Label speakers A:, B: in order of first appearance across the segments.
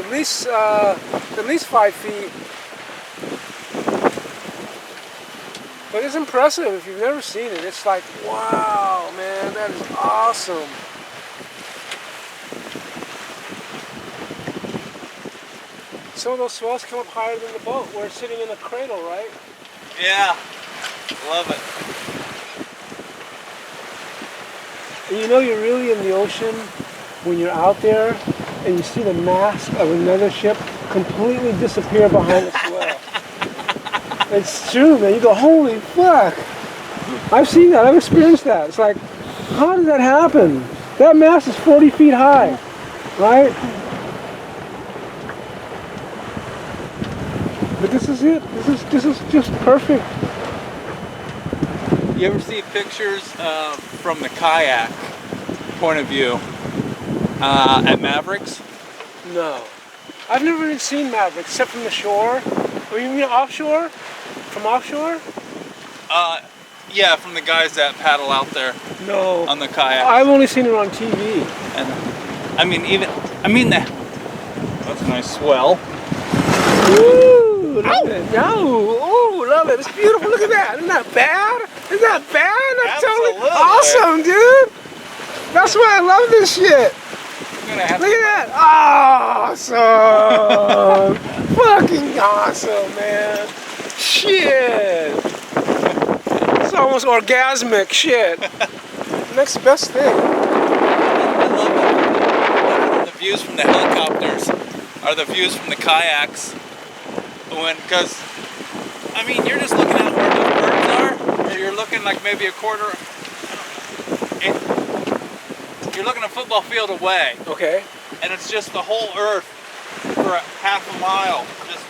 A: at least 5 feet. But it's impressive if you've never seen it. It's like, wow, man, that is awesome. Some of those swells come up higher than the boat. We're sitting in a cradle, right?
B: Yeah, love it.
A: And you know you're really in the ocean when you're out there and you see the mast of another ship completely disappear behind the swell. It's true, man. You go, holy fuck. I've seen that. I've experienced that. It's like, how does that happen? That mast is 40 feet high, right? But this is it. This is just perfect.
B: You ever see pictures from the kayak point of view at Mavericks?
A: No. I've never even seen Mavericks except from the shore. Or you mean offshore? From offshore?
B: Yeah, from the guys that paddle out there.
A: No.
B: On the kayak.
A: I've only seen it on TV.
B: And that's a nice swell.
A: Ooh, love it. No. Ooh, love it. It's beautiful. Look at that. Isn't that bad? Isn't that bad? That's totally awesome, dude. That's why I love this shit. Look at that. Awesome. Fucking awesome, man. Shit. It's almost orgasmic shit. Next best thing.
B: I love it. The views from the helicopters are the views from the kayaks. Because, I mean, you're just looking at where those birds are, or you're looking like maybe a quarter, you're looking a football field away.
A: Okay.
B: And it's just the whole earth for a half a mile. Just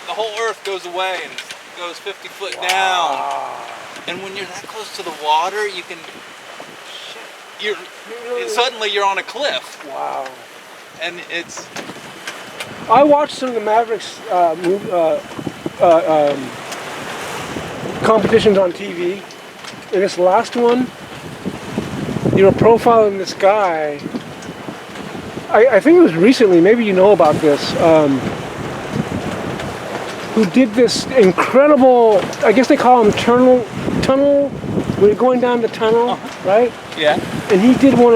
B: the whole earth goes away and goes 50 foot down. And when you're that close to the water, you can, suddenly you're on a cliff.
A: Wow.
B: And it's...
A: I watched some of the Mavericks competitions on TV. In this last one, you were profiling this guy. I think it was recently, maybe you know about this, who did this incredible, I guess they call them tunnel, when you're going down the tunnel, right?
B: Yeah.
A: And he did one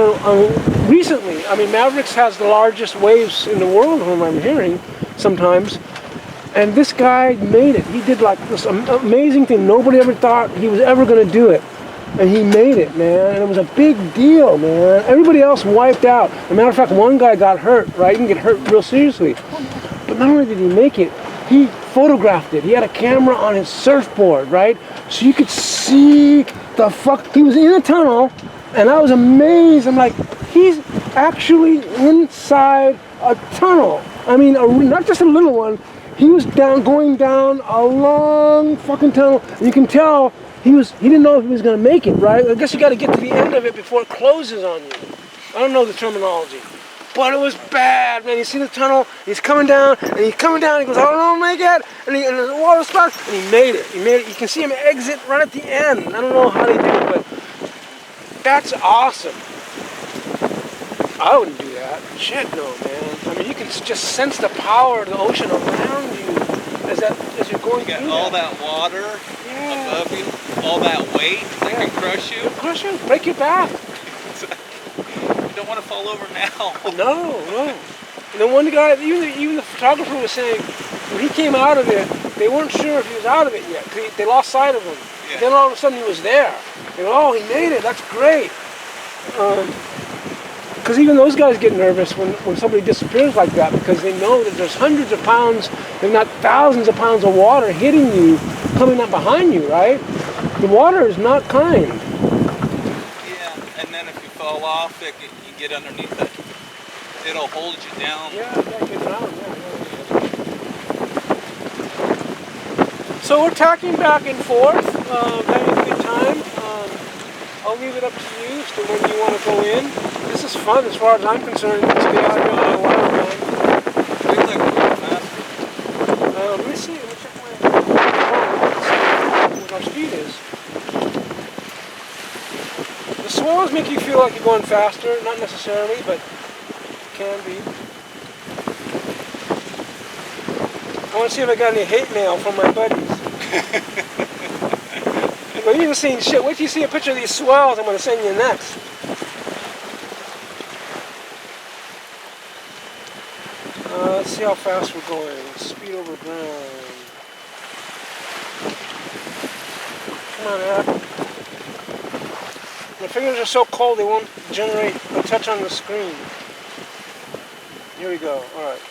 A: recently. I mean, Mavericks has the largest waves in the world, from what I'm hearing, sometimes. And this guy made it. He did like this amazing thing. Nobody ever thought he was ever going to do it. And he made it, man. And it was a big deal, man. Everybody else wiped out. As a matter of fact, one guy got hurt, right? He didn't get hurt real seriously. But not only did he make it, he photographed it. He had a camera on his surfboard, right? So you could see the fuck. He was in a tunnel, and I was amazed. I'm like, he's actually inside a tunnel. I mean, not just a little one. He was going down a long fucking tunnel, and you can tell he didn't know if he was going to make it, right? I guess you got to get to the end of it before it closes on you. I don't know the terminology. But it was bad, man. You see the tunnel, he's coming down, he goes, I don't know, make it, and the water spots, and he made it. You can see him exit right at the end. I don't know how they did it, but that's awesome. I wouldn't do that. Shit, no, man. I mean, you can just sense the power of the ocean around you as you're going through. You got
B: all that water above you, all that weight that can crush you.
A: Crush you, break your back.
B: You don't want to fall over now.
A: No. And then one guy, even the photographer was saying, when he came out of it, they weren't sure if he was out of it yet. They lost sight of him. Yeah. Then all of a sudden he was there. They go, oh, he made it. That's great. Because even those guys get nervous when somebody disappears like that, because they know that there's hundreds of pounds, if not thousands of pounds of water hitting you, coming up behind you, right? The water is not kind.
B: Yeah, and then if you fall off, you get underneath it. It'll hold you down.
A: Yeah, get down. Yeah. So we're tacking back and forth, having a good time. I'll leave it up to you as to when you want to go in. This is fun as far as I'm concerned. Let's get out here on the water, man.
B: Seems like we're going faster.
A: Let me see. Let me check what our speed is. The swells make you feel like you're going faster, not necessarily, but can be. I want to see if I got any hate mail from my buddies. Well, you haven't seen shit. Wait till you see a picture of these swells I'm going to send you next. Let's see how fast we're going. Speed over ground. Come on, App. My fingers are so cold they won't generate a touch on the screen. Here we go. All right.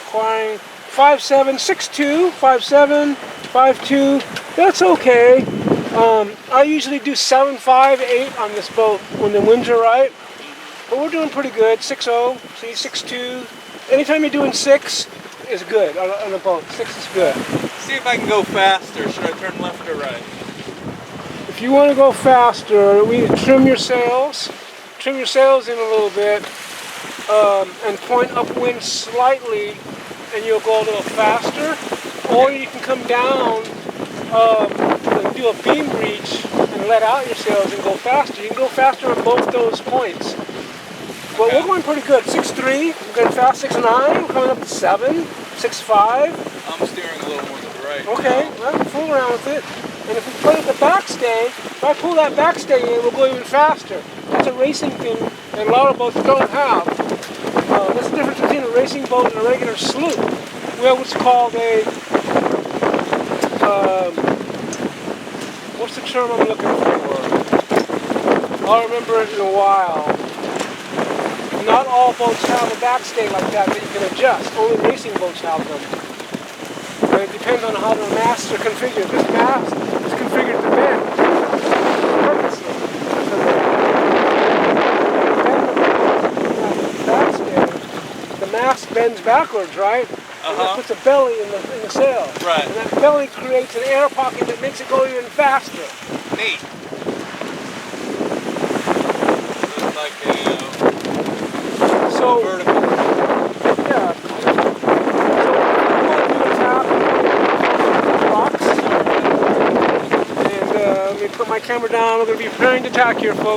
A: Acquiring 5762, 57, 52. That's okay. I usually do 7, 5, 8 on this boat when the winds are right. But we're doing pretty good. 6-0, see, 6-2. Anytime you're doing 6 is good on a boat. 6 is good.
B: See if I can go faster. Should I turn left or right?
A: If you want to go faster, we trim your sails. Trim your sails in a little bit and point upwind slightly, and you'll go a little faster. Or you can come down and do a beam reach and let out your sails and go faster. You can go faster on both those points. But we're going pretty good. 6-3, we're going fast. 6-9, we're coming up to 7, 6-5.
B: I'm steering a little more to the right.
A: Okay, well, fool around with it. And if we play with the backstay, if I pull that backstay in, we'll go even faster. That's a racing thing that a lot of boats don't have. That's the difference between a racing boat and a regular sloop. We have what's called a, what's the term I'm looking for? I'll remember it in a while. Not all boats have a backstay like that you can adjust. Only racing boats have them. And it depends on how the masts are configured. This mast is configured to bend purposely. The mast bends backwards, right? And that puts a belly in the sail.
B: Right.
A: And that belly creates an air pocket that makes it go even faster.
B: Neat. Looks like a vertical.
A: Yeah. So I'm going to do a tap rocks. And let me put my camera down. We're going to be preparing to tack here, folks.